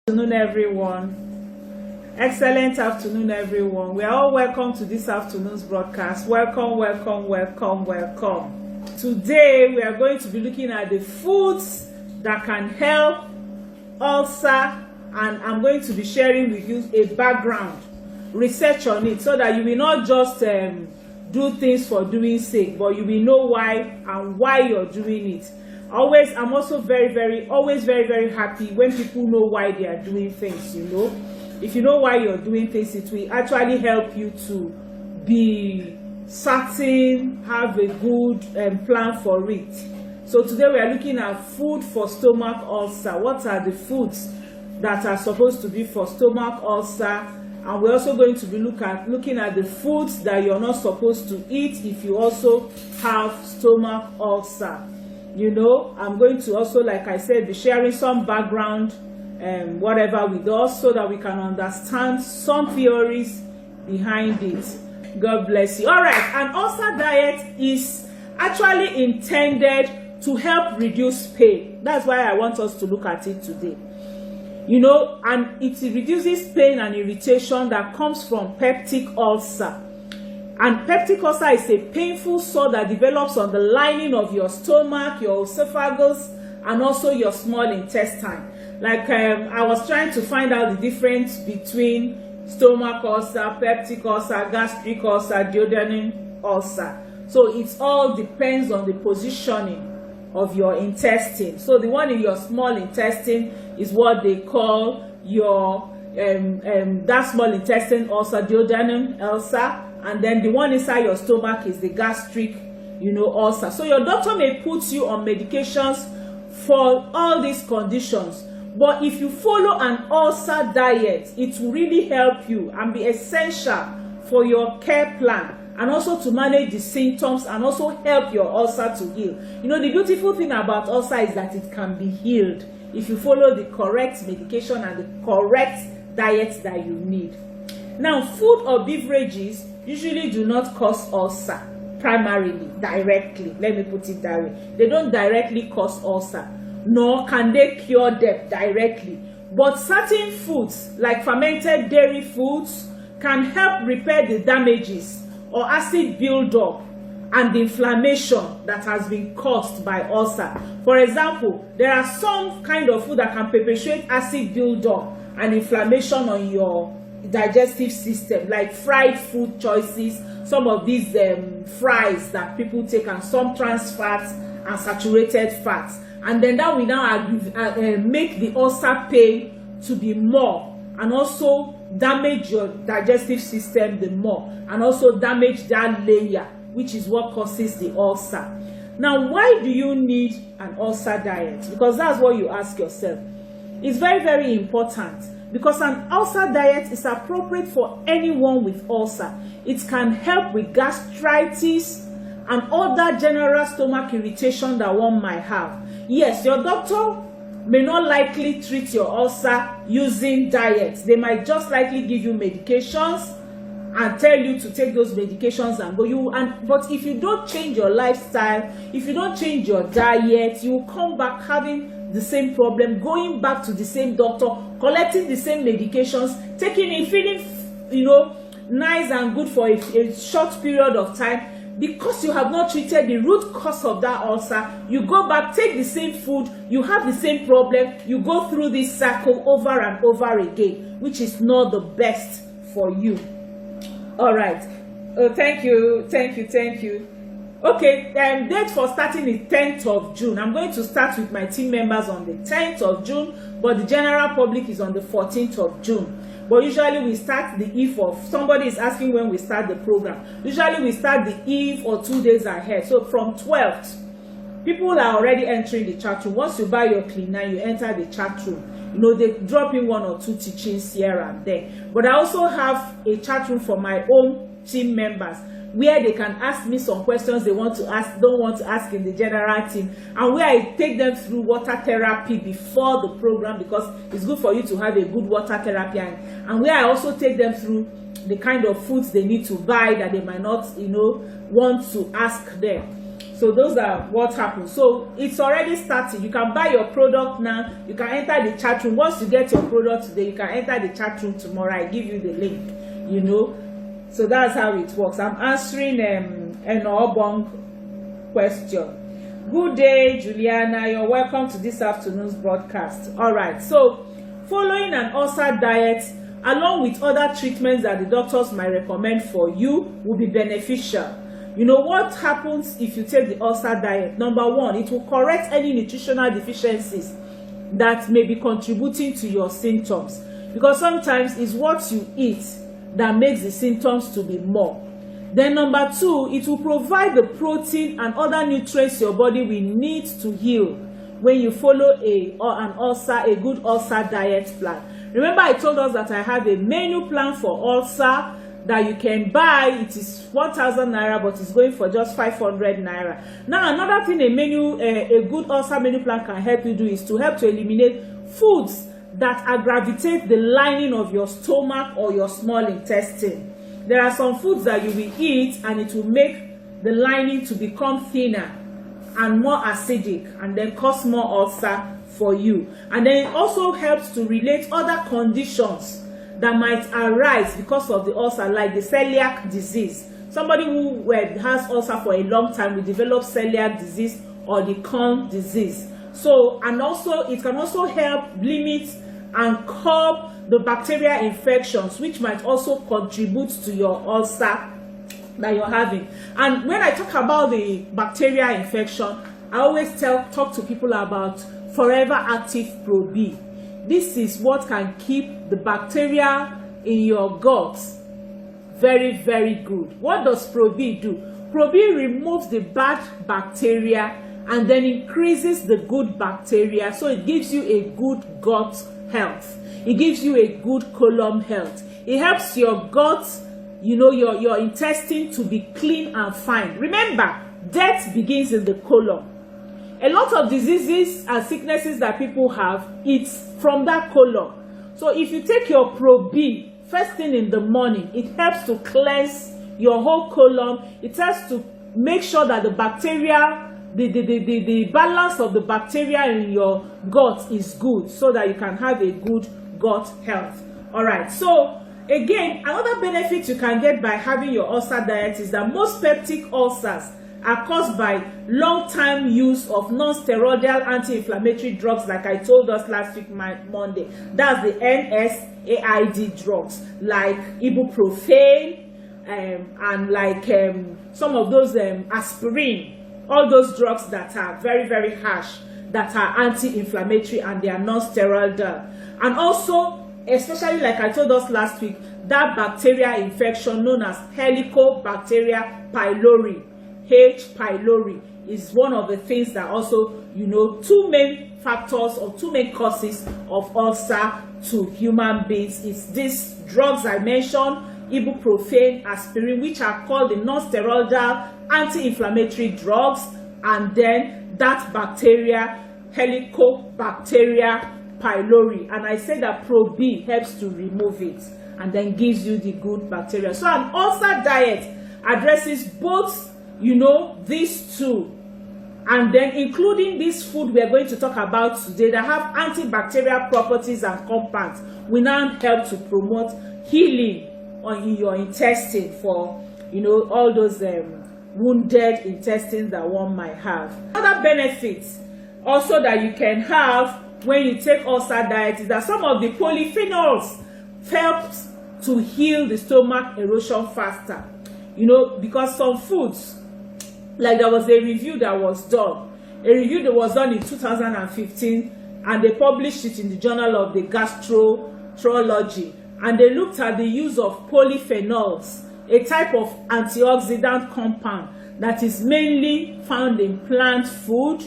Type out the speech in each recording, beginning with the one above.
Afternoon, everyone. Excellent afternoon, everyone. We are all welcome to this afternoon's broadcast. Welcome. Today we are going to be looking at the foods that can help ulcer, and I'm going to be sharing with you a background research on it so that you will not just do things for doing sake, but you will know why and why you're doing it. I'm also very happy when people know why they are doing things. If you know why you're doing things, it will actually help you to be certain, have a good plan for it. So today we are looking at food for stomach ulcer. What are the foods that are supposed to be for stomach ulcer? And we're also going to be looking at the foods that you're not supposed to eat if you also have stomach ulcer. I'm going to also, like I said, be sharing some background whatever with us so that we can understand some theories behind it. God bless you. All right, an ulcer diet is actually intended to help reduce pain. That's why I want us to look at it today. And it reduces pain and irritation that comes from peptic ulcer. And peptic ulcer is a painful sore that develops on the lining of your stomach, your esophagus, and also your small intestine. I was trying to find out the difference between stomach ulcer, peptic ulcer, gastric ulcer, duodenal ulcer. So it all depends on the positioning of your intestine. So the one in your small intestine is what they call your that small intestine ulcer, duodenal ulcer. And then the one inside your stomach is the gastric, ulcer. So your doctor may put you on medications for all these conditions. But if you follow an ulcer diet, it will really help you and be essential for your care plan, and also to manage the symptoms and also help your ulcer to heal. The beautiful thing about ulcer is that it can be healed if you follow the correct medication and the correct diet that you need. Now, food or beverages usually do not cause ulcer primarily, directly. Let me put it that way. They don't directly cause ulcer, nor can they cure them directly. But certain foods, like fermented dairy foods, can help repair the damages or acid buildup and the inflammation that has been caused by ulcer. For example, there are some kind of food that can perpetuate acid buildup and inflammation on your digestive system, like fried food choices, some of these fries that people take, and some trans fats and saturated fats. And then that will now make the ulcer pain to be more, and also damage your digestive system the more, and also damage that layer, which is what causes the ulcer. Now, why do you need an ulcer diet? Because that's what you ask yourself. It's very important, because an ulcer diet is appropriate for anyone with ulcer. It can help with gastritis and other general stomach irritation that one might have. Yes, your doctor may not likely treat your ulcer using diets. They might just likely give you medications and tell you to take those medications and go. But if you don't change your lifestyle, if you don't change your diet, you will come back having the same problem, going back to the same doctor, collecting the same medications, taking it, feeling nice and good for a short period of time. Because you have not treated the root cause of that ulcer, you go back, take the same food, you have the same problem, you go through this cycle over and over again, which is not the best for you. All right. Oh, thank you. Okay, date for starting is 10th of June. I'm going to start with my team members on the 10th of June, but the general public is on the 14th of June. But usually we start the eve of, somebody is asking when we start the program. Usually we start the eve or 2 days ahead. So from 12th, people are already entering the chat room. Once you buy your cleaner, you enter the chat room. They drop in 1 or 2 teachings here and there. But I also have a chat room for my own team members, where they can ask me some questions they don't want to ask in the general team, and where I take them through water therapy before the program, because it's good for you to have a good water therapy, and where I also take them through the kind of foods they need to buy that they might not want to ask them. So those are what happens. So it's already started. You can buy your product now. You can enter the chat room. Once you get your product today, you can enter the chat room tomorrow. I give you the link, you know. So that's how it works. I'm answering an Obong question. Good day, Juliana. You're welcome to this afternoon's broadcast. All right. So following an ulcer diet along with other treatments that the doctors might recommend for you will be beneficial. You know what happens if you take the ulcer diet? Number one, it will correct any nutritional deficiencies that may be contributing to your symptoms, because sometimes it's what you eat that makes the symptoms to be more. Then number two, it will provide the protein and other nutrients your body will need to heal when you follow a good ulcer diet plan. Remember, I told us that I have a menu plan for ulcer that you can buy. It is 1,000 naira, but it's going for just 500 naira. Now, another thing a good ulcer menu plan can help you do is to help to eliminate foods that aggravate the lining of your stomach or your small intestine. There are some foods that you will eat and it will make the lining to become thinner and more acidic and then cause more ulcer for you. And then it also helps to relate other conditions that might arise because of the ulcer, like the celiac disease. Somebody who has ulcer for a long time will develop celiac disease or the Crohn's disease. So, and also it can also help limit and curb the bacterial infections, which might also contribute to your ulcer that you're having. And when I talk about the bacterial infection, I always talk to people about Forever Active Pro B. This is what can keep the bacteria in your gut very, very good. What does Pro B do? Pro B removes the bad bacteria and then increases the good bacteria, so it gives you a good gut health. It gives you a good colon health. It helps your gut, you know, your intestine to be clean and fine. Remember, death begins in the colon. A lot of diseases and sicknesses that people have, it's from that colon. So if you take your Pro B first thing in the morning, it helps to cleanse your whole colon. It helps to make sure that the bacteria, the balance of the bacteria in your gut is good, so that you can have a good gut health. All right. So again, another benefit you can get by having your ulcer diet is that most peptic ulcers are caused by long-time use of non-steroidal anti-inflammatory drugs, like I told us last week Monday. That's the NSAID drugs like ibuprofen and like some of those aspirin. All those drugs that are very, very harsh, that are anti-inflammatory and they are non-steroidal. And also, especially like I told us last week, that bacterial infection known as Helicobacter pylori, H. pylori, is one of the things that also, you know, two main factors or two main causes of ulcer to human beings is these drugs I mentioned, ibuprofen, aspirin, which are called the non-steroidal anti-inflammatory drugs, and then that bacteria, Helicobacter pylori. And I say that Pro B helps to remove it and then gives you the good bacteria. So an ulcer diet addresses both, you know, these two, and then including this food we are going to talk about today that have antibacterial properties and compounds will now help to promote healing in your intestine for, you know, all those wounded intestines that one might have. Other benefits also that you can have when you take ulcer diet is that some of the polyphenols helps to heal the stomach erosion faster. You know, because some foods, like there was a review that was done in 2015, and they published it in the Journal of the Gastroenterology, and they looked at the use of polyphenols, a type of antioxidant compound that is mainly found in plant food,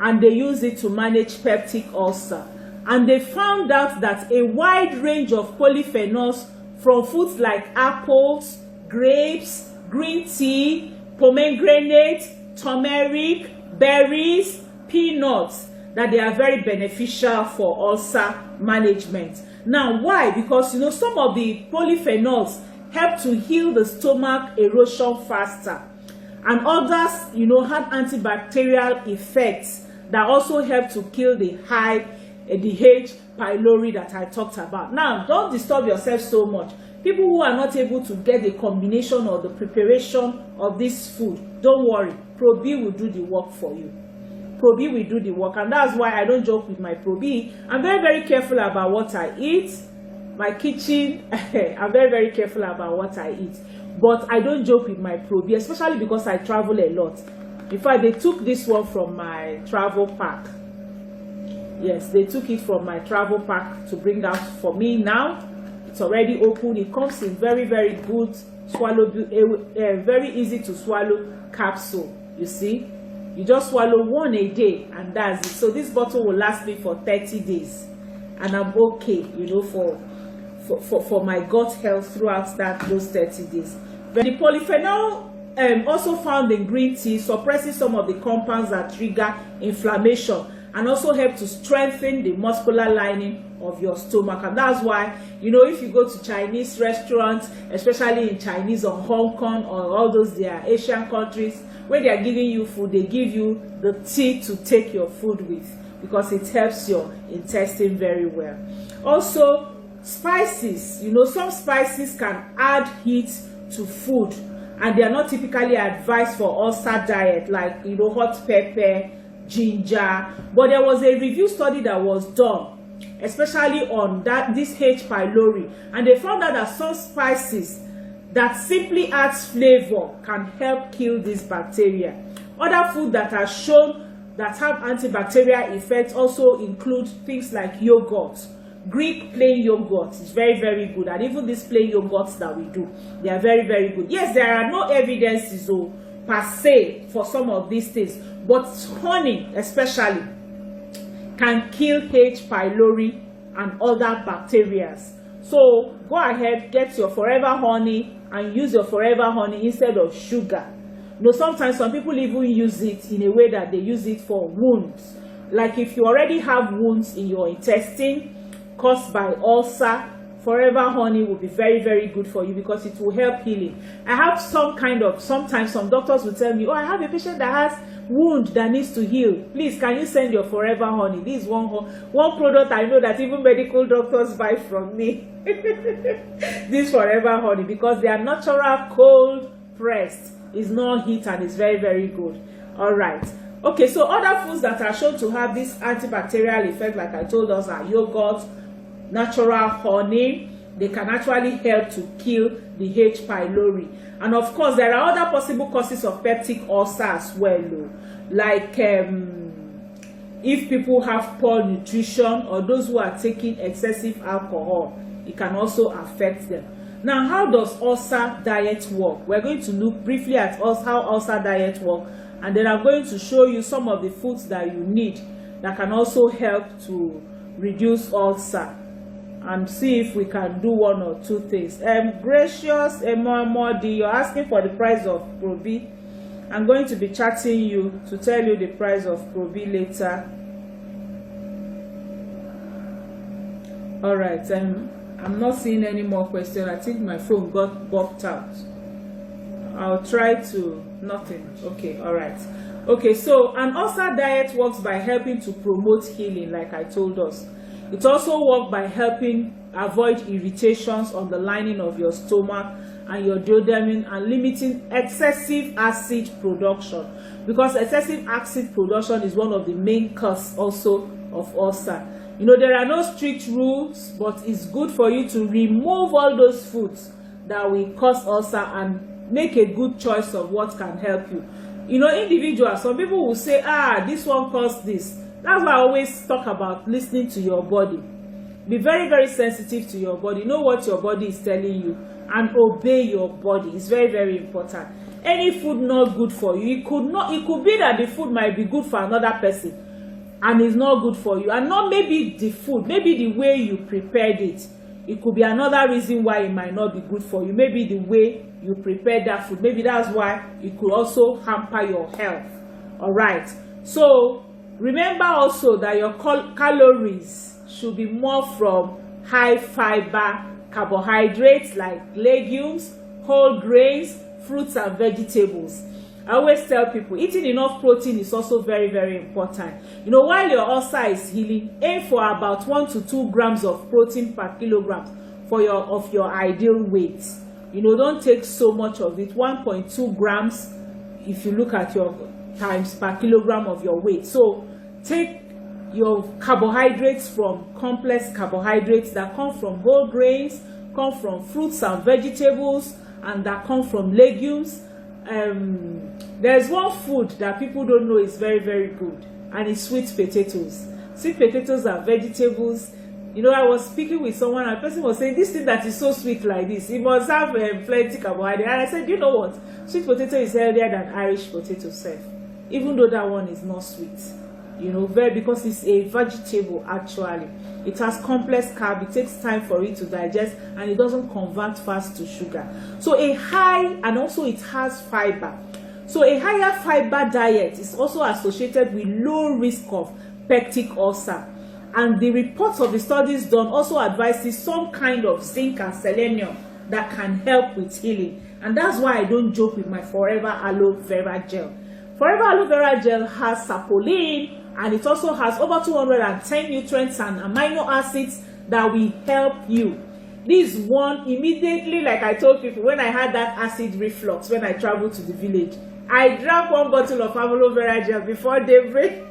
and they use it to manage peptic ulcer. And they found out that a wide range of polyphenols from foods like apples, grapes, green tea, pomegranate, turmeric, berries, peanuts, that they are very beneficial for ulcer management. Now, why? Because, you know, some of the polyphenols help to heal the stomach erosion faster. and others, you know, had antibacterial effects that also help to kill the H. pylori that I talked about. Now, don't disturb yourself so much. People who are not able to get the combination or the preparation of this food, don't worry. Pro-B will do the work for you. Pro-B will do the work, and that's why I don't joke with my Pro-B. I'm very, very careful about what I eat. My kitchen, I'm very, very careful about what I eat. But I don't joke with my Pro-B, especially because I travel a lot. In fact, they took this one from my travel pack. Yes, they took it from my travel pack to bring out for me now. It's already open. It comes in very, very good very easy to swallow capsule. You see, you just swallow one a day and that's it. So this bottle will last me for 30 days, and I'm okay, you know, for my gut health throughout those 30 days. But the polyphenol also found in green tea suppresses some of the compounds that trigger inflammation and also help to strengthen the muscular lining of your stomach. And that's why, you know, if you go to Chinese restaurants, especially in Chinese or Hong Kong or all those their Asian countries, when they are giving you food, they give you the tea to take your food with, because it helps your intestine very well. Also, spices, you know, some spices can add heat to food, and they are not typically advised for ulcer diet, like, you know, hot pepper, ginger. But there was a review study that was done especially on this H. pylori, and they found out that some spices that simply adds flavor can help kill this bacteria. Other food that are shown that have antibacterial effects also include things like yogurt. Greek plain yogurt is very, very good, and even these plain yogurts that we do, they are very, very good. Yes, there are no evidences per se for some of these things, but honey especially can kill H. pylori and other bacteria. So go ahead, get your forever honey and use your forever honey instead of sugar. You know, sometimes some people even use it in a way that they use it for wounds. Like if you already have wounds in your intestine caused by ulcer, forever honey will be very, very good for you because it will help healing. I have sometimes some doctors will tell me, oh, I have a patient that has wound that needs to heal. Please, can you send your forever honey? This is one product I know that even medical doctors buy from me. This forever honey, because they are natural, cold pressed. It's not heat and it's very, very good. All right. Okay, so other foods that are shown to have this antibacterial effect, like I told us, are yogurt, natural honey. They can actually help to kill the H. pylori. And of course, there are other possible causes of peptic ulcer as well, like if people have poor nutrition or those who are taking excessive alcohol, it can also affect them. Now, how does ulcer diet work? We're going to look briefly at how ulcer diet works, and then I'm going to show you some of the foods that you need that can also help to reduce ulcer, and see if we can do one or two things. Gracious Emomodi, you're asking for the price of Pro-B. I'm going to be chatting you to tell you the price of Pro-B later. All right, I'm not seeing any more questions. I think my phone got buffed out. I'll try to, nothing. Okay, all right. Okay, so an ulcer diet works by helping to promote healing, like I told us. It also works by helping avoid irritations on the lining of your stomach and your duodenum, and limiting excessive acid production, because excessive acid production is one of the main causes also of ulcer. You know, there are no strict rules, but it's good for you to remove all those foods that will cause ulcer and make a good choice of what can help you. You know, individuals, some people will say, this one caused this. That's why I always talk about listening to your body. Be very, very sensitive to your body. Know what your body is telling you and obey your body. It's very, very important. Any food not good for you, it could be that the food might be good for another person and it's not good for you. And not maybe the food, maybe the way you prepared it. It could be another reason why it might not be good for you. Maybe the way you prepared that food. Maybe that's why it could also hamper your health. All right. So remember also that your calories should be more from high fiber carbohydrates like legumes, whole grains, fruits and vegetables. I always tell people eating enough protein is also very, very important. You know, while your ulcer is healing, aim for about 1 to 2 grams of protein per kilogram for your ideal weight. You know, don't take so much of it. 1.2 grams if you look at your times per kilogram of your weight. So take your carbohydrates from complex carbohydrates that come from whole grains, come from fruits and vegetables, and that come from legumes. There's one food that people don't know is very, very good, and it's sweet potatoes. Sweet potatoes are vegetables. You know, I was speaking with someone, and a person was saying, this thing that is so sweet like this, it must have plenty carbohydrate. And I said, you know what? Sweet potato is healthier than Irish potato self, even though that one is not sweet. You know, because it's a vegetable actually. It has complex carb, it takes time for it to digest, and it doesn't convert fast to sugar. So and also it has fiber. So a higher fiber diet is also associated with low risk of peptic ulcer. And the reports of the studies done also advises some kind of zinc and selenium that can help with healing. And that's why I don't joke with my Forever Aloe Vera Gel. Forever Aloe Vera Gel has saponin, and it also has over 210 nutrients and amino acids that will help you. This one immediately, like I told people, when I had that acid reflux when I traveled to the village, I drank 1 bottle of aloe vera gel before daybreak.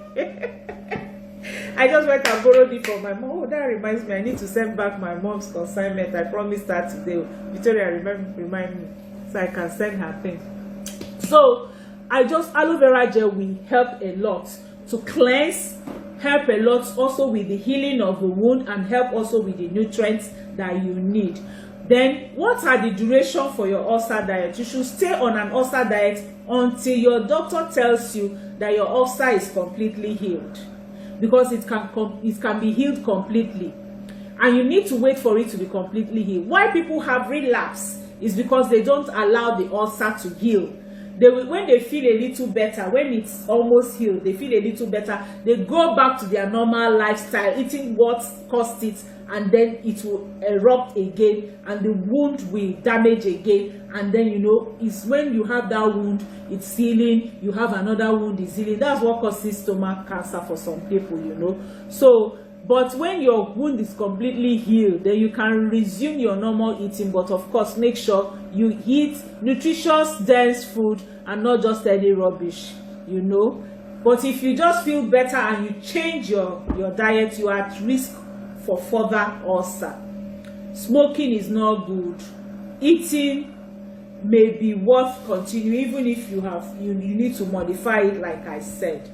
I just went and borrowed it from my mom. Oh, that reminds me, I need to send back my mom's consignment. I promised her today. Victoria, remind me, so I can send her thing. So aloe vera gel will help a lot to cleanse, help a lot also with the healing of the wound, and help also with the nutrients that you need. Then what are the duration for your ulcer diet? You should stay on an ulcer diet until your doctor tells you that your ulcer is completely healed, because it can be healed completely, and you need to wait for it to be completely healed. Why people have relapse is because they don't allow the ulcer to heal. When they feel a little better, when it's almost healed, they feel a little better, they go back to their normal lifestyle, eating what caused it, and then it will erupt again, and the wound will damage again. And then, you know, it's when you have that wound, it's healing, you have another wound, it's healing. That's what causes stomach cancer for some people, you know. So, but when your wound is completely healed, then you can resume your normal eating. But of course, make sure you eat nutritious, dense food and not just any rubbish, you know. But if you just feel better and you change your diet, you are at risk for further ulcer. Smoking is not good. Eating may be worth continuing, even if you need to modify it, like I said.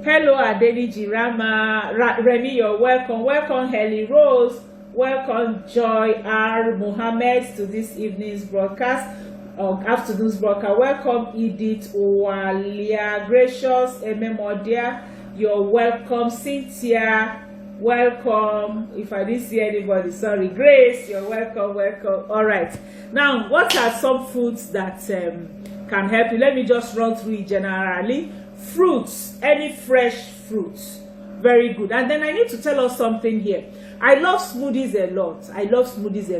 Hello, Adeniji Rama, Remy, you're welcome. Welcome, Heli Rose. Welcome, Joy R. Mohammed, to this evening's broadcast, or afternoon's broadcast. Welcome, Edith Owalia, Gracious, Ememodia. You're welcome, Cynthia. Welcome. If I didn't see anybody, sorry. Grace, you're welcome. All right. Now, what are some foods that can help you? Let me just run through it generally. Fruits, any fresh fruits, very good. And then I need to tell us something here. I love smoothies a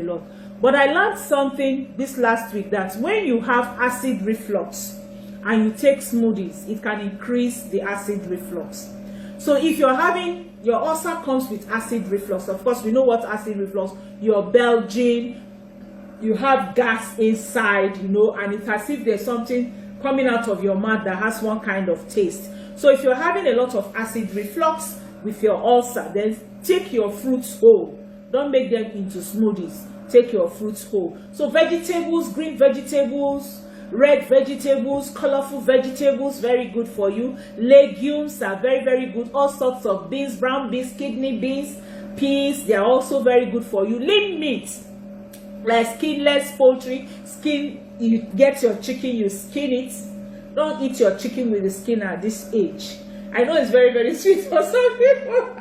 lot. But I learned something this last week, that when you have acid reflux and you take smoothies, it can increase the acid reflux. So if you're having, your ulcer comes with acid reflux, of course we know what acid reflux, you're belching, you have gas inside, you know, and it's as if there's something coming out of your mouth that has one kind of taste. So if you're having a lot of acid reflux with your ulcer, then take your fruits whole. Don't make them into smoothies. Take your fruits whole. So vegetables, green vegetables, red vegetables, colorful vegetables, very good for you. Legumes are very, very good. All sorts of beans, brown beans, kidney beans, peas, they are also very good for you. Lean meat, like skinless poultry. You get your chicken, you skin it. Don't eat your chicken with the skin at this age. I know it's very, very sweet for some people.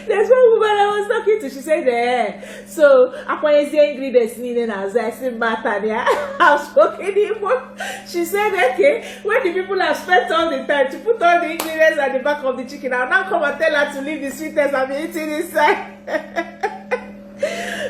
There's one woman I was talking to, she said, so upon the ingredients needed as I said, I've spoken Igbo. She said, okay, when the people have spent all the time to put all the ingredients at the back of the chicken, I'll now come and tell her to leave the sweetness and be eating inside.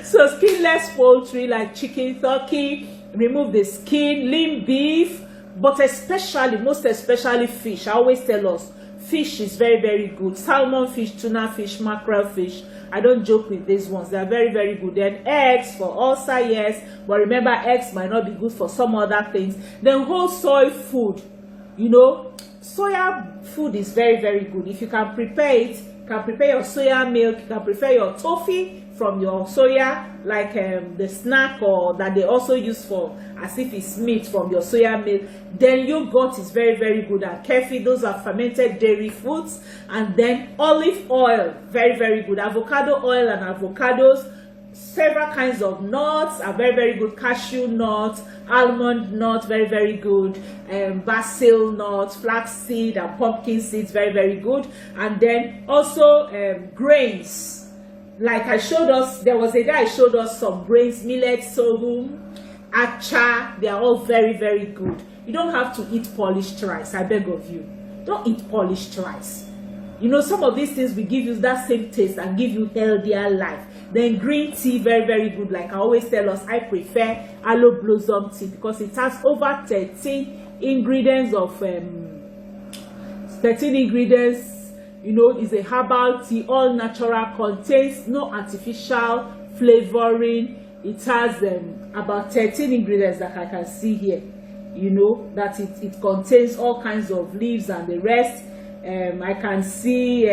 So skinless poultry like chicken, turkey, remove the skin, lean beef, but especially, most especially fish. I always tell us, fish is very, very good. Salmon fish, tuna fish, mackerel fish. I don't joke with these ones. They are very, very good. Then eggs for ulcer, yes. But remember, eggs might not be good for some other things. Then whole soy food. You know, soya food is very, very good. If you can prepare it, you can prepare your soya milk, you can prepare your toffee from your soya, like the snack, or that they also use for as if it's meat from your soya milk. Then yogurt is very, very good, and kefir, those are fermented dairy foods. And then olive oil, very, very good. Avocado oil and avocados. Several kinds of nuts are very, very good. Cashew nut, almond nut, very, very good. Basil nut, flaxseed and pumpkin seeds, very, very good. And then also grains. Like I showed us, there was a day I showed us some grains, millet, sorghum, acha. They are all very, very good. You don't have to eat polished rice, I beg of you. Don't eat polished rice. You know, some of these things will give you that same taste and give you healthier life. Then green tea, very, very good. Like I always tell us, I prefer aloe blossom tea because it has over 13 ingredients of 13 ingredients. You know, is a herbal tea, all natural, contains no artificial flavoring. It has about 13 ingredients that I can see here. You know, that it contains all kinds of leaves and the rest. I can see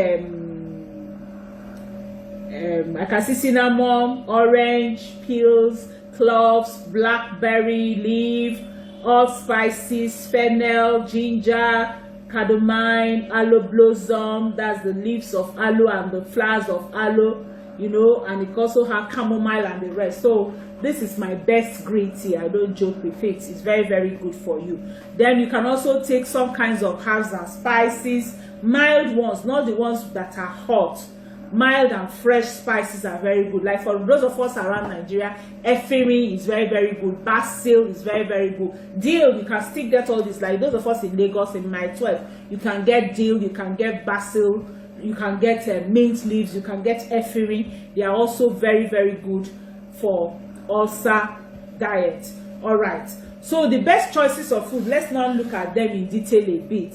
cinnamon, orange peels, cloves, blackberry leaf, allspices, fennel, ginger, cardamom, aloe blossom. That's the leaves of aloe and the flowers of aloe, you know, and it also has chamomile and the rest. So this is my best green tea. I don't joke with it. It's very, very good for you. Then you can also take some kinds of herbs and spices, mild ones, not the ones that are hot. Mild and fresh spices are very good. Like for those of us around Nigeria, ephedrine is very, very good. Basil is very, very good. Dill, you can still get all this. Like those of us in Lagos, in my 12, you can get dill, you can get basil, you can get mint leaves, you can get ephedrine. They are also very, very good for ulcer diet. All right, so the best choices of food, let's now look at them in detail a bit.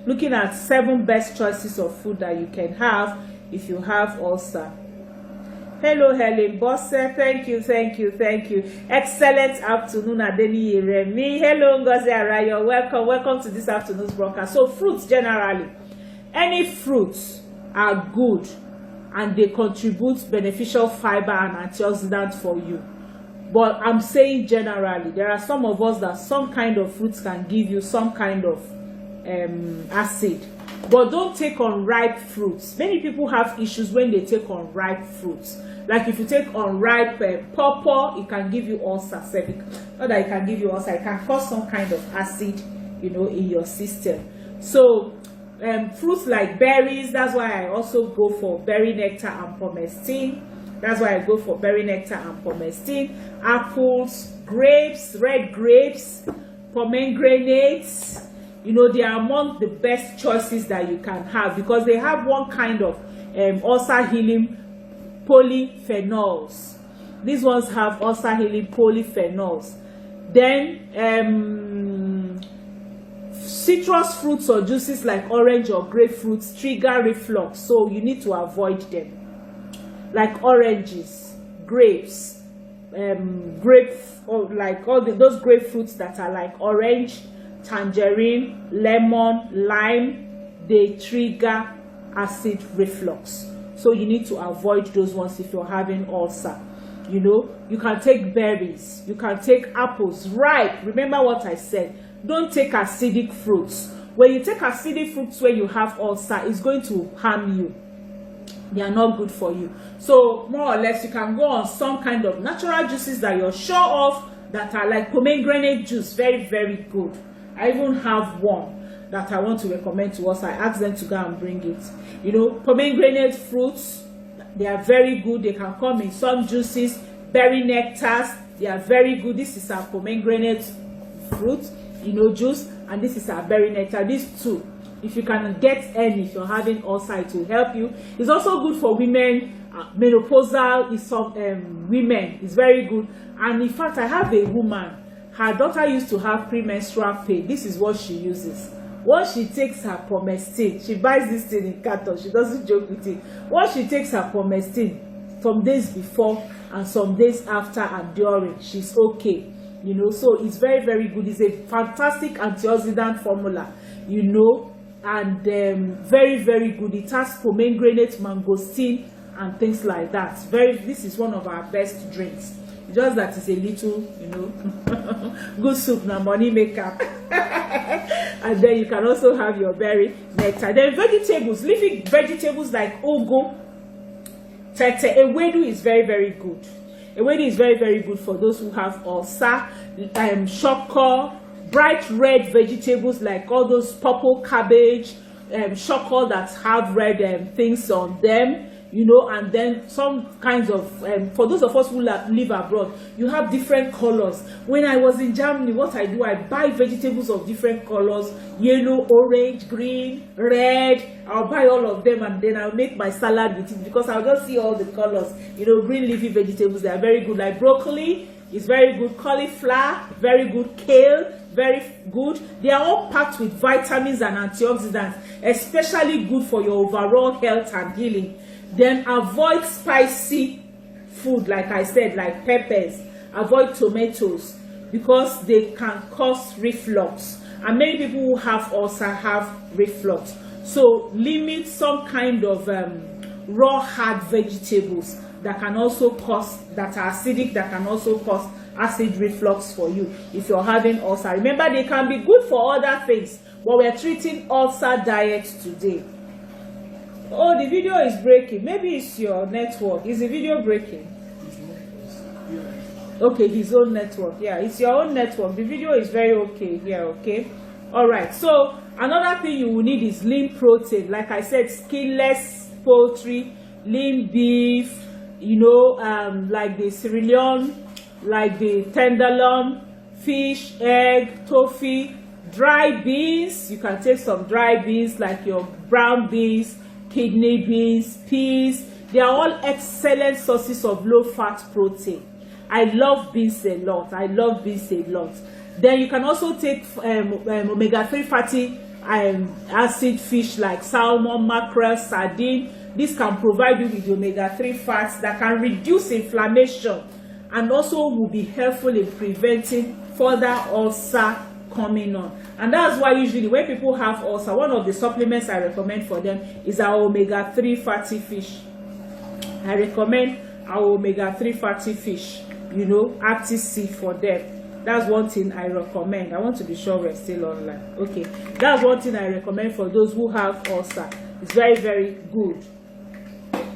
Looking at 7 best choices of food that you can have if you have ulcer. Hello Helen Bosse, thank you. Excellent afternoon, Adeni Remi. Hello Ngozi Achonwa, welcome to this afternoon's broadcast. So fruits generally, any fruits are good and they contribute beneficial fiber and antioxidant for you. But I'm saying generally, there are some of us that some kind of fruits can give you some kind of acid. But don't take unripe fruits. Many people have issues when they take unripe fruits. Like if you take unripe pawpaw, it can give you ulcer. Not that it can give you ulcer, it can cause some kind of acid, you know, in your system. So fruits like berries, that's why I also go for berry nectar and pomestine. Apples, grapes, red grapes, pomegranates. You know, they are among the best choices that you can have because they have one kind of ulcer healing polyphenols. These ones have ulcer healing polyphenols. Then citrus fruits or juices like orange or grapefruits trigger reflux, so you need to avoid them. Like oranges, grapes, or like those grapefruits that are like orange, tangerine, lemon, lime, they trigger acid reflux. So you need to avoid those ones if you're having ulcer. You know, you can take berries, you can take apples, ripe. Remember what I said. Don't take acidic fruits. When you take acidic fruits when you have ulcer, it's going to harm you. They are not good for you. So more or less, you can go on some kind of natural juices that you're sure of that are like pomegranate juice. Very, very good. I even have one that I want to recommend to us. I asked them to go and bring it. You know, pomegranate fruits, they are very good. They can come in some juices. Berry nectars, they are very good. This is our pomegranate fruit, you know, juice, and this is our berry nectar. These two, if you can get any, if you're having ulcer, it will help you. It's also good for women. Menopausal is some women. It's very good. And in fact, I have a woman. her daughter used to have premenstrual pain. This is what she uses. Once she takes her pomestine, she buys this thing in carton, she doesn't joke with it. Once she takes her pomestine, some days before and some days after and during, she's okay. You know, so it's very, very good. It's a fantastic antioxidant formula, you know, and very, very good. It has pomegranate, mangosteen, and things like that. This is one of our best drinks. Just that it's a little, you know, good soup na money maker. And then you can also have your berry nectar. Then vegetables, leafy vegetables like ugu, tete, ewedu is very, very good. Ewedu is very, very good for those who have ulcer, shoko, bright red vegetables like all those purple cabbage, shoko that have red things on them. You know, and then some kinds of, for those of us who live abroad, you have different colors. When I was in Germany, what I do, I buy vegetables of different colors, yellow, orange, green, red. I'll buy all of them and then I'll make my salad with it because I'll just see all the colors. You know, green leafy vegetables, they are very good. Like broccoli is very good, cauliflower, very good, kale, very good. They are all packed with vitamins and antioxidants, especially good for your overall health and healing. Then avoid spicy food, like I said, like peppers. Avoid tomatoes because they can cause reflux. And many people who have ulcer have reflux. So limit some kind of raw hard vegetables that can also cause, that are acidic, that can also cause acid reflux for you if you're having ulcer. Remember, they can be good for other things, but we're treating ulcer diet today. Oh, the video is breaking. Maybe it's your network. Is the video breaking? Okay, his own network. Yeah, it's your own network. The video is very okay here, okay? All right. So another thing you will need is lean protein. Like I said, skinless poultry, lean beef, you know, like the sirloin, like the tenderloin, fish, egg, tofu, dry beans. You can take some dry beans like your brown beans, kidney beans, peas. They are all excellent sources of low-fat protein. I love beans a lot. I love beans a lot. Then you can also take omega-3 fatty acid fish like salmon, mackerel, sardine. This can provide you with omega-3 fats that can reduce inflammation and also will be helpful in preventing further ulcer coming on. And that's why usually when people have ulcer, one of the supplements I recommend for them is our omega-3 fatty fish. I recommend our omega-3 fatty fish, you know, Active C for them. That's one thing I recommend. I want to be sure we're still online. Okay, that's one thing I recommend for those who have ulcer. It's very, very good.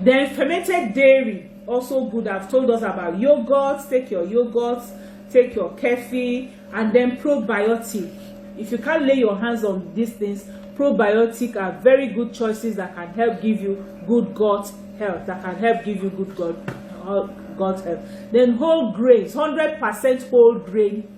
Then fermented dairy, also good. I've told us about yogurts. Take your yogurts, take your kefir, and then probiotic. If you can't lay your hands on these things, probiotic are very good choices that can help give you good gut health, that can help give you good gut health. Then whole grains, 100% whole grain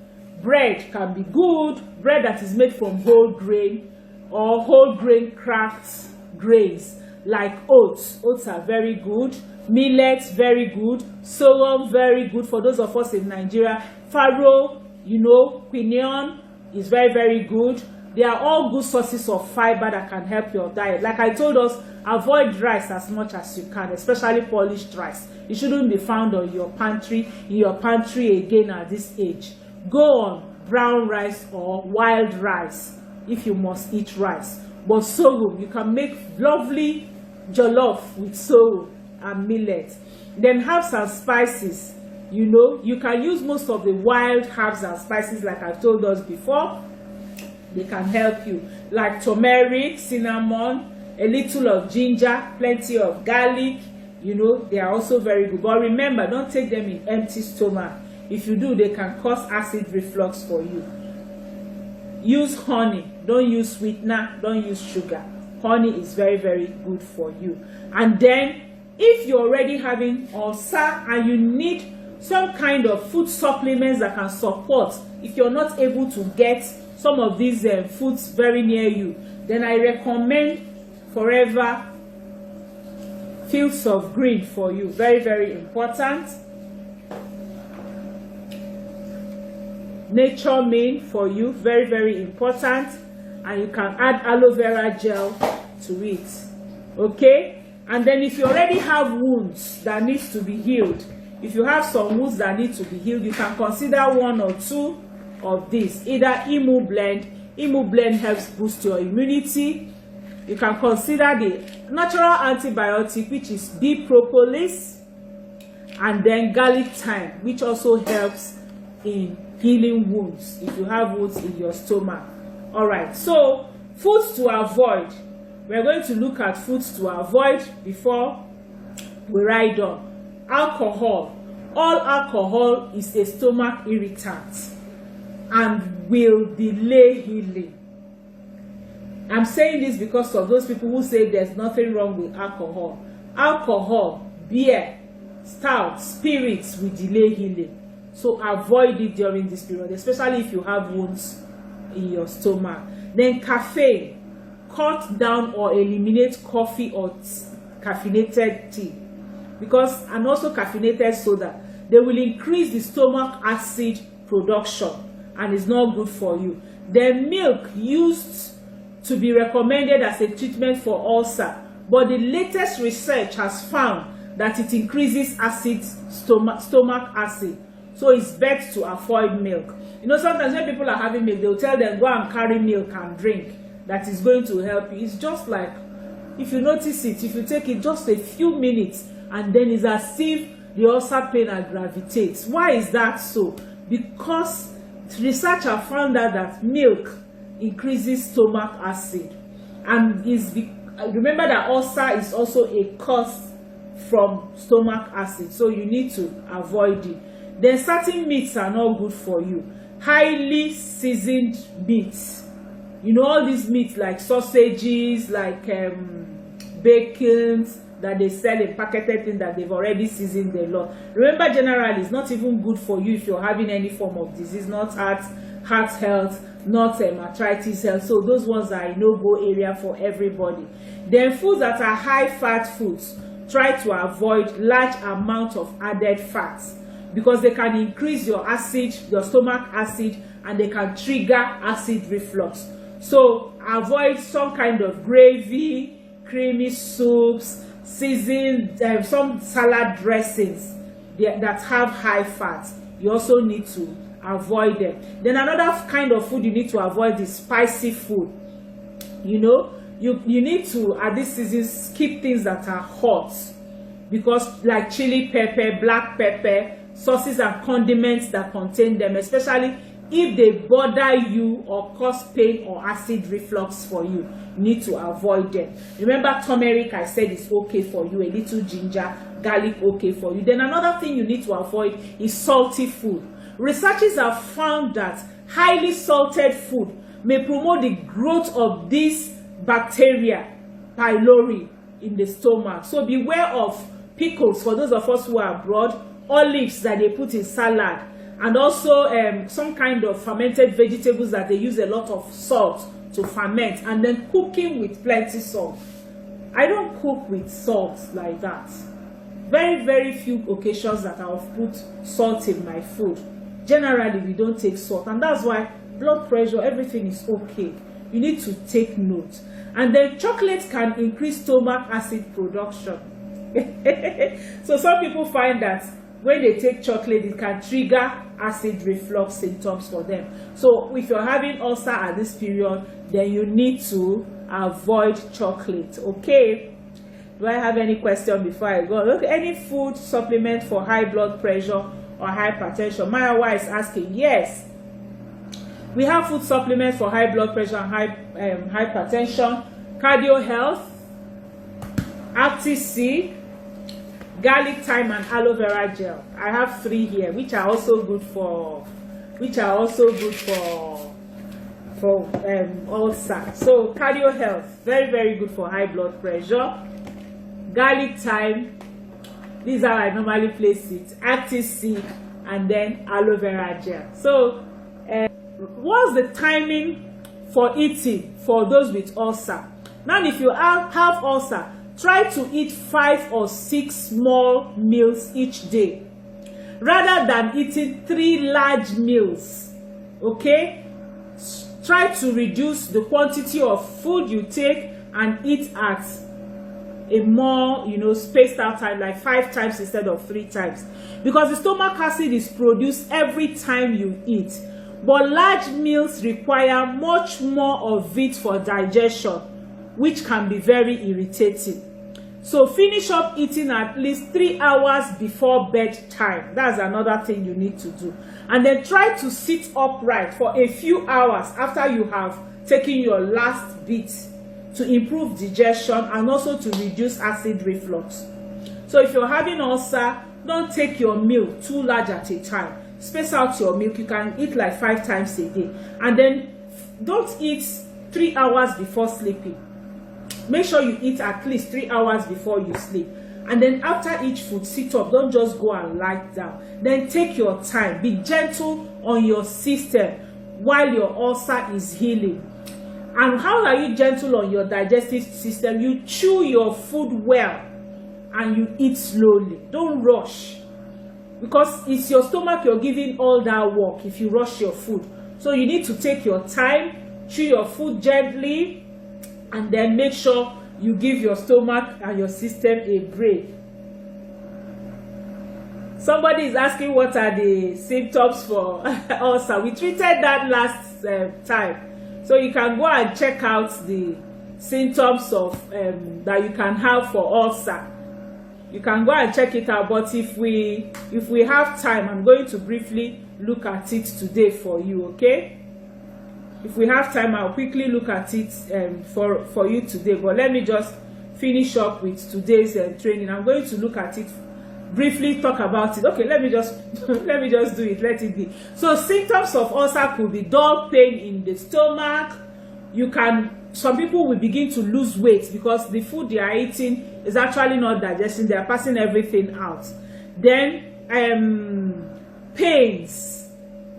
bread can be good. Bread that is made from whole grain or whole grain cracked grains like oats. Oats are very good. Millet, very good. Sorghum, very good for those of us in Nigeria. Farro, you know, quinoa is very, very good. They are all good sources of fiber that can help your diet. Like I told us, avoid rice as much as you can, especially polished rice. It shouldn't be found on your pantry, in your pantry again at this age. Go on brown rice or wild rice if you must eat rice. But sorghum, you can make lovely jollof with sorghum and millet. Then herbs and spices. You know, you can use most of the wild herbs and spices like I've told us before. They can help you. Like turmeric, cinnamon, a little of ginger, plenty of garlic. You know, they are also very good. But remember, don't take them in empty stomach. If you do, they can cause acid reflux for you. Use honey. Don't use sweetener. Don't use sugar. Honey is very, very good for you. And then, if you're already having ulcer and you need some kind of food supplements that can support, if you're not able to get some of these foods very near you, then I recommend Forever Fields of Green for you. Very, very important. nature mint for you, very, very important. And you can add aloe vera gel to it. Okay? And then if you already have wounds that needs to be healed, if you have some wounds that need to be healed, you can consider 1 or 2 of these. Either Imu blend. Imu blend helps boost your immunity. You can consider the natural antibiotic, which is bee propolis, and then garlic thyme, which also helps in healing wounds if you have wounds in your stomach. All right, so foods to avoid. We're going to look at foods to avoid before we ride on. Alcohol. All alcohol is a stomach irritant and will delay healing. I'm saying this because of those people who say there's nothing wrong with alcohol. Alcohol, beer, stout, spirits will delay healing. So avoid it during this period, especially if you have wounds in your stomach. Then caffeine. Cut down or eliminate coffee or caffeinated tea. And also caffeinated soda. They will increase the stomach acid production and is not good for you. Then milk used to be recommended as a treatment for ulcer, but the latest research has found that it increases stomach acid. So it's best to avoid milk. You know, sometimes when people are having milk, they'll tell them, go and carry milk and drink. That is going to help you. It's just like, if you notice it, if you take it just a few minutes, and then it's as if the ulcer pain gravitates. Why is that so? Because research have found out that milk increases stomach acid, and remember that ulcer is also a cause from stomach acid, so you need to avoid it. Then certain meats are not good for you. Highly seasoned meats. You know, all these meats like sausages, like bacons that they sell in packeted things that they've already seasoned a lot. Remember, generally, it's not even good for you if you're having any form of disease, not heart health, not arthritis health. So those ones are a no-go area for everybody. Then foods that are high-fat foods, try to avoid large amount of added fats, because they can increase your acid, your stomach acid, and they can trigger acid reflux. So avoid some kind of gravy, creamy soups, seasoned, some salad dressings that have high fat. You also need to avoid them. Then another kind of food you need to avoid is spicy food. You know, you need to, at this season, skip things that are hot, because like chili pepper, black pepper, sauces and condiments that contain them, especially if they bother you or cause pain or acid reflux for you, you need to avoid them. Remember, turmeric, I said, is okay for you. A little ginger, garlic, okay for you. Then another thing you need to avoid is salty food. Researchers have found that highly salted food may promote the growth of this bacteria, pylori, in the stomach. So beware of pickles for those of us who are abroad, olives that they put in salad, and also some kind of fermented vegetables that they use a lot of salt to ferment, and then cooking with plenty salt. I don't cook with salt like that. Very, very few occasions that I've put salt in my food. Generally, we don't take salt, and that's why blood pressure, everything is okay. You need to take note. And then chocolate can increase stomach acid production. So some people find that when they take chocolate, it can trigger acid reflux symptoms for them. So if you're having ulcer at this period, then you need to avoid chocolate. Okay? Do I have any question before I go? Look, any food supplement for high blood pressure or hypertension? Maya is asking. Yes, we have food supplements for high blood pressure and hypertension. Cardio Health, Arthritis, garlic thyme, and aloe vera gel. I have 3 here, which are also good for ulcer. So Cardio Health, very, very good for high blood pressure. Garlic thyme, these are I normally place it. Arthritis, and then aloe vera gel. So what's the timing for eating for those with ulcer? Now, if you have ulcer, try to eat 5 or 6 small meals each day, rather than eating 3 large meals Okay, try to reduce the quantity of food you take and eat at a more, spaced out time, like 5 times instead of 3 times, because the stomach acid is produced every time you eat, but large meals require much more of it for digestion, which can be very irritating. So finish up eating at least 3 hours before bedtime. That's another thing you need to do. And then try to sit upright for a few hours after you have taken your last bit to improve digestion and also to reduce acid reflux. So if you're having ulcer, don't take your meal too large at a time. Space out your milk. You can eat like 5 times a day. And then don't eat 3 hours before sleeping. Make sure you eat at least 3 hours before you sleep. And then after each food, sit up. Don't just go and lie down. Then take your time. Be gentle on your system while your ulcer is healing. And how are you gentle on your digestive system? You chew your food well and you eat slowly. Don't rush, because it's your stomach you're giving all that work if you rush your food. So you need to take your time, chew your food gently, and then make sure you give your stomach and your system a break. Somebody is asking what are the symptoms for ulcer. We treated that last time. So you can go and check out the symptoms of that you can have for ulcer. You can go and check it out. But if we have time, I'm going to briefly look at it today for you, okay? If we have time, I'll quickly look at it for you today. But let me just finish up with today's training. I'm going to look at it briefly, talk about it. Okay, let me just do it. Let it be. So symptoms of ulcer could be dull pain in the stomach. Some people will begin to lose weight because the food they are eating is actually not digesting. They are passing everything out. Then pains.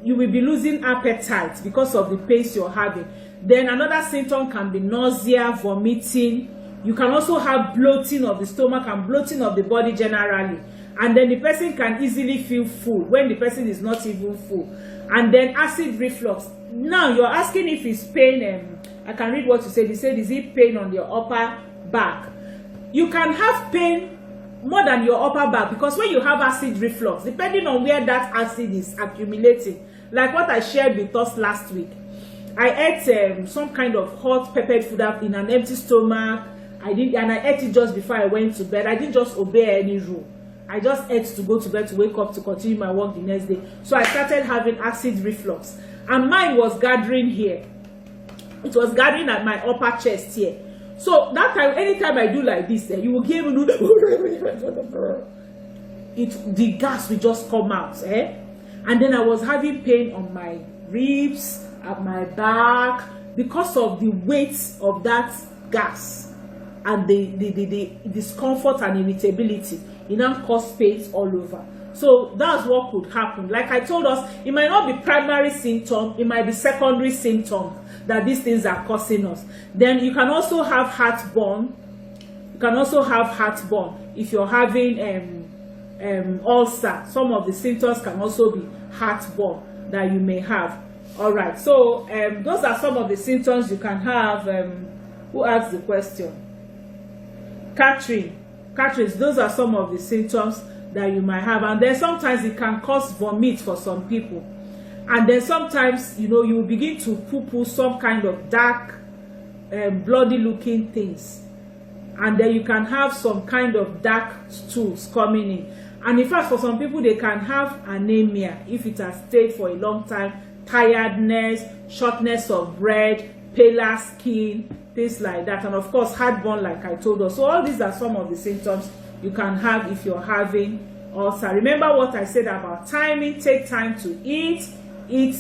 You will be losing appetite because of the pains you're having. Then another symptom can be nausea, vomiting. You can also have bloating of the stomach and bloating of the body generally. And then the person can easily feel full when the person is not even full. And then acid reflux. Now you're asking if it's pain. I can read what you said. You said, is it pain on your upper back? You can have pain more than your upper back, because when you have acid reflux, depending on where that acid is accumulating, like what I shared with us last week, I ate some kind of hot peppered food in an empty stomach. I ate it just before I went to bed. I didn't just obey any rule. I just ate to go to bed to wake up to continue my work the next day. So I started having acid reflux, and mine was gathering here. It was gathering at my upper chest here. So that time, anytime I do like this, you will give me the gas will just come out, and then I was having pain on my ribs, at my back, because of the weight of that gas and the discomfort and irritability. It now caused pains all over. So that's what could happen. Like I told us, it might not be primary symptom, it might be secondary symptom that these things are causing us. Then you can also have heartburn. You can also have heartburn if you're having ulcer. Some of the symptoms can also be heartburn that you may have. All right, so those are some of the symptoms you can have. Who asked the question? Catherine, those are some of the symptoms that you might have. And then sometimes it can cause vomit for some people. And then sometimes, you will begin to poo-poo some kind of dark, bloody looking things. And then you can have some kind of dark stools coming in. And in fact, for some people, they can have anemia if it has stayed for a long time, tiredness, shortness of breath, paler skin, things like that. And of course, heartburn, like I told us. So all these are some of the symptoms you can have if you're having ulcer. Remember what I said about timing. Take time to eat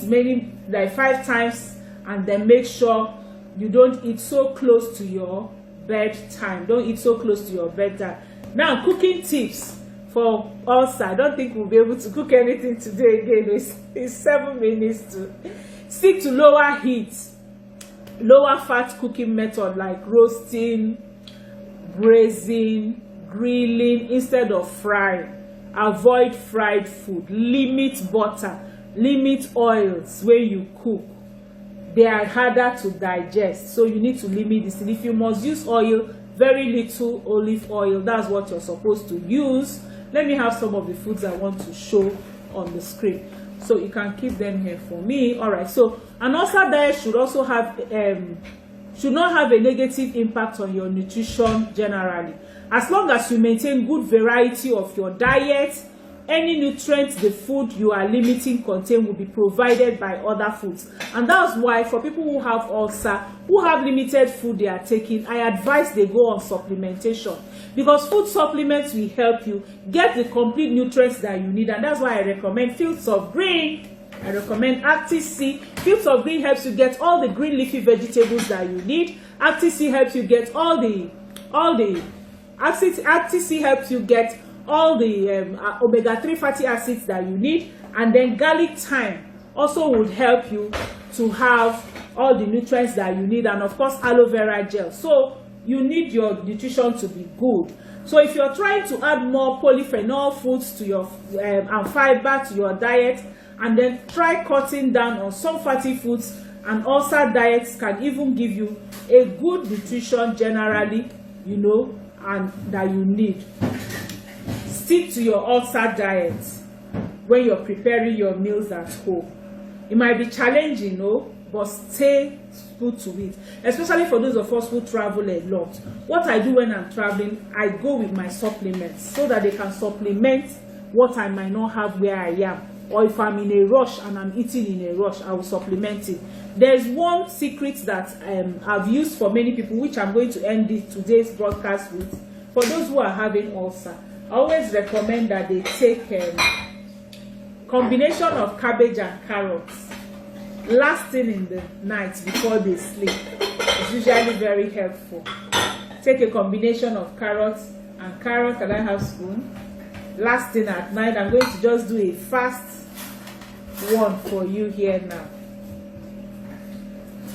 maybe like 5 times, and then make sure you don't eat so close to your bedtime. Don't eat so close to your bedtime. Now, cooking tips for ulcer. I don't think we'll be able to cook anything today again. It's 7 minutes to stick to lower heat, lower fat cooking method like roasting, braising, grilling instead of frying. Avoid fried food. Limit butter. limit oils when you cook. They are harder to digest, so you need to limit this. If you must use oil, very little olive oil, that's what you're supposed to use. Let me have some of the foods I want to show on the screen, so you can keep them here for me. All right, so an ulcer diet should also have should not have a negative impact on your nutrition generally, as long as you maintain good variety of your diet. Any nutrients the food you are limiting contain will be provided by other foods. And that's why for people who have ulcer, who have limited food they are taking, I advise they go on supplementation, because food supplements will help you get the complete nutrients that you need. And that's why I recommend Fields of Green. I recommend Acti-C. Fields of Green helps you get all the green leafy vegetables that you need. Acti-C helps you get Acti-C helps you get all the omega-3 fatty acids that you need. And then garlic thyme also would help you to have all the nutrients that you need. And of course, aloe vera gel. So you need your nutrition to be good. So if you're trying to add more polyphenol foods to your and fiber to your diet, and then try cutting down on some fatty foods, and ulcer diets can even give you a good nutrition generally, you know, and that you need. Stick to your ulcer diet when you're preparing your meals at home. It might be challenging, no, but stay put to it, especially for those of us who travel a lot. What I do when I'm traveling, I go with my supplements so that they can supplement what I might not have where I am. Or if I'm in a rush and I'm eating in a rush, I will supplement it. There's one secret that I've used for many people, which I'm going to end today's broadcast with. For those who are having ulcer, I always recommend that they take a combination of cabbage and carrots last thing in the night before they sleep. It's usually very helpful. Take a combination of carrots and carrot. Can I have spoon? Last thing at night. I'm going to just do a fast one for you here now.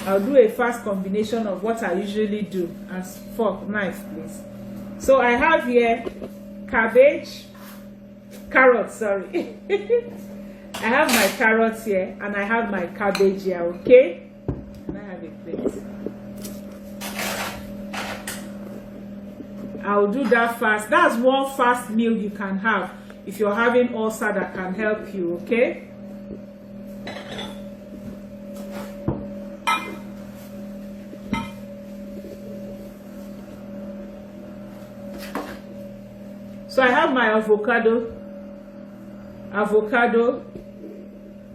I'll do a fast combination of what I usually do. And fork, knife, please. So I have here carrots, sorry. I have my carrots here and I have my cabbage here, okay? And I have a plate. I'll do that fast. That's one fast meal you can have if you're having ulcer that can help you, okay? So I have my avocado.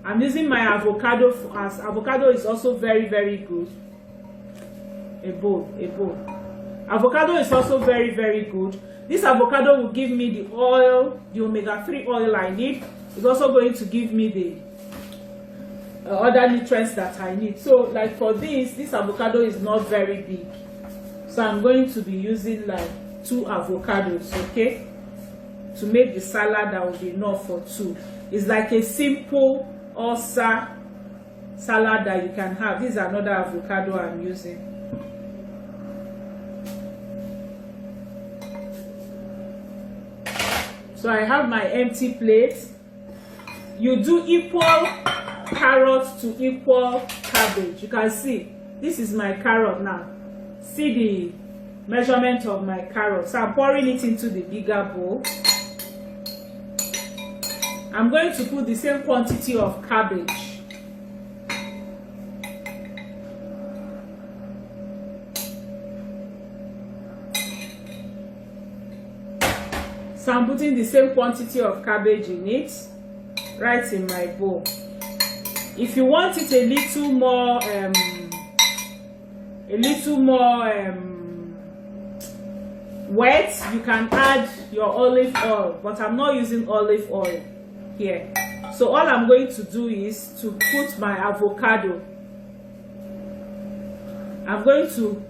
I'm using my avocado as avocado is also very, very good. A bowl. Avocado is also very, very good. This avocado will give me the oil, the omega-3 oil I need. It's also going to give me the other nutrients that I need. So like for this avocado is not very big. So I'm going to be using like 2 avocados, okay? To make the salad that will be enough for 2. It's like a simple ulcer salad that you can have. This is another avocado I'm using. So I have my empty plate. You do equal carrots to equal cabbage. You can see this is my carrot now. See the measurement of my carrot. So I'm pouring it into the bigger bowl. I'm going to put the same quantity of cabbage. So I'm putting the same quantity of cabbage in it, right in my bowl. If you want it a little more wet, you can add your olive oil, but I'm not using olive oil here. So all I'm going to do is to put my avocado. I'm going to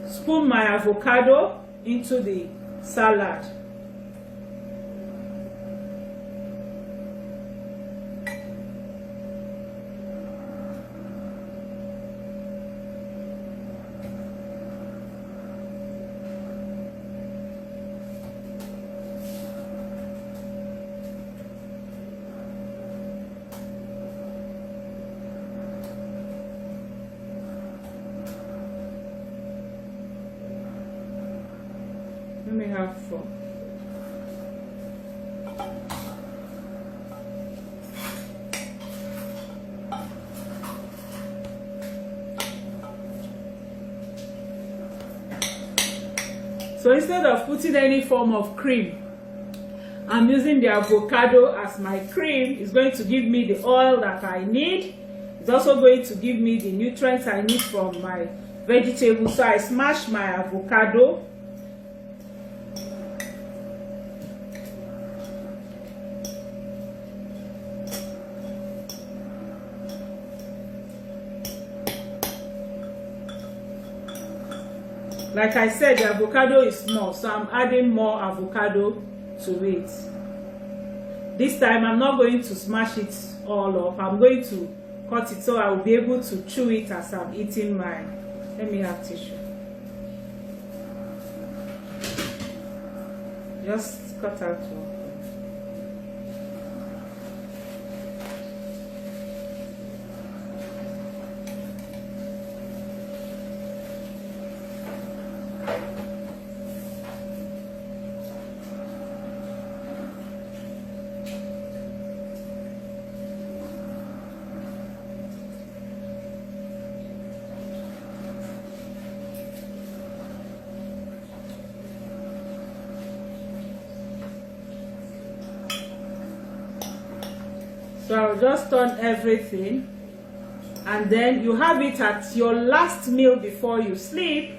spoon my avocado into the salad. have for. So instead of putting any form of cream, I'm using the avocado as my cream. It's going to give me the oil that I need. It's also going to give me the nutrients I need from my vegetables. So I smash my avocado. Like I said, the avocado is small, so I'm adding more avocado to it. This time I'm not going to smash it all up. I'm going to cut it so I will be able to chew it as I'm eating mine. Let me have tissue. Just cut out one. So I'll just turn everything, and then you have it at your last meal before you sleep.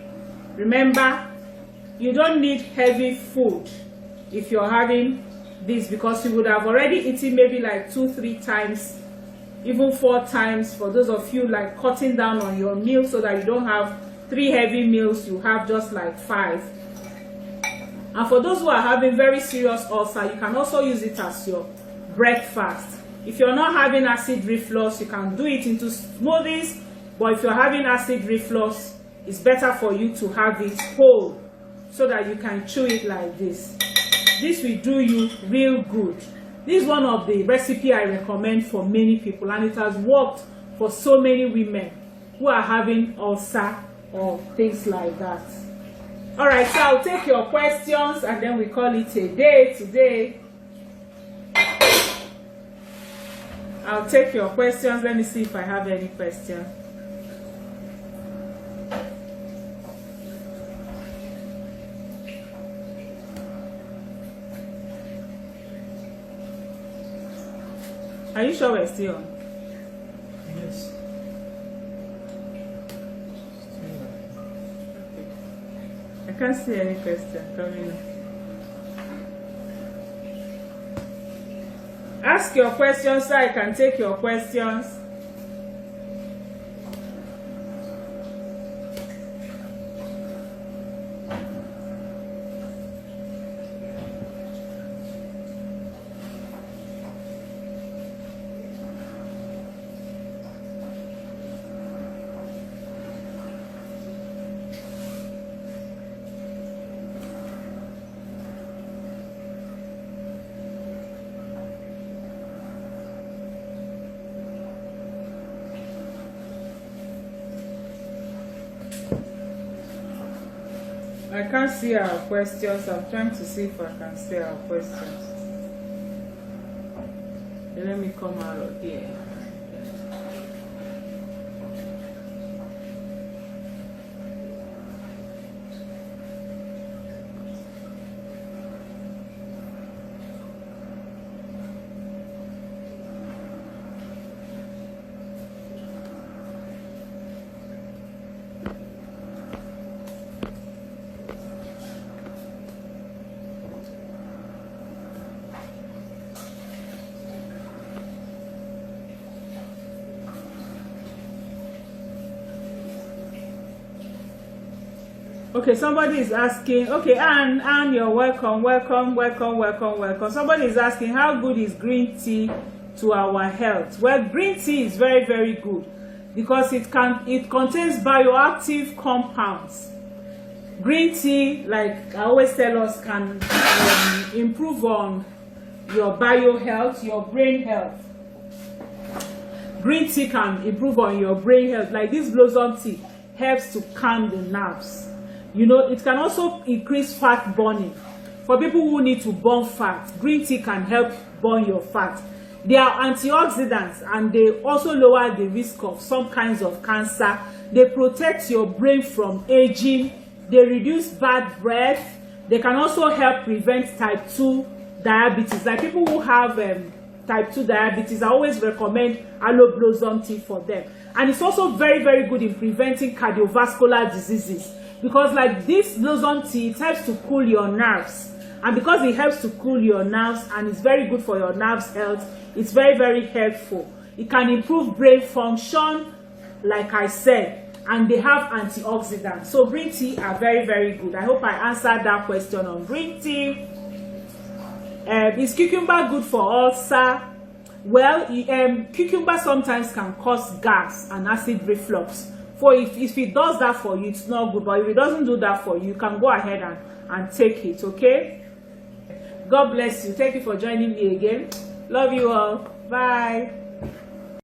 Remember, you don't need heavy food if you're having this, because you would have already eaten maybe like 2-3 times, even 4 times. For those of you like cutting down on your meals so that you don't have 3 heavy meals, you have just like 5. And for those who are having very serious ulcer, you can also use it as your breakfast. If you're not having acid reflux, you can do it into smoothies. But if you're having acid reflux, it's better for you to have it whole so that you can chew it like this. This will do you real good. This is one of the recipes I recommend for many people, and it has worked for so many women who are having ulcer or things like that. All right, so I'll take your questions and then we call it a day today. I'll take your questions. Let me see if I have any questions. Are you sure we're still on? Yes. I can't see any question coming in. Ask your questions so I can take your questions. I can't see our questions. I'm trying to see if I can see our questions. Let me come out of here. Okay, somebody is asking. Okay, Anne, you're welcome. Somebody is asking, how good is green tea to our health? Well, green tea is very, very good because it contains bioactive compounds. Green tea, like I always tell us, can improve on your bio health, your brain health. Green tea can improve on your brain health. Like this blossom tea helps to calm the nerves. You know, it can also increase fat burning. For people who need to burn fat, green tea can help burn your fat. They are antioxidants and they also lower the risk of some kinds of cancer. They protect your brain from aging. They reduce bad breath. They can also help prevent type 2 diabetes. Like people who have type 2 diabetes, I always recommend aloe blossom tea for them. And it's also very, very good in preventing cardiovascular diseases, because like this blossom tea, it helps to cool your nerves. And because it helps to cool your nerves and it's very good for your nerves health, it's very, very helpful. It can improve brain function, like I said, and they have antioxidants. So green tea are very, very good. I hope I answered that question on green tea. Is cucumber good for ulcer? Well, cucumber sometimes can cause gas and acid reflux. For if it does that for you, it's not good. But if it doesn't do that for you, you can go ahead and take it, okay? God bless you. Thank you for joining me again. Love you all. Bye.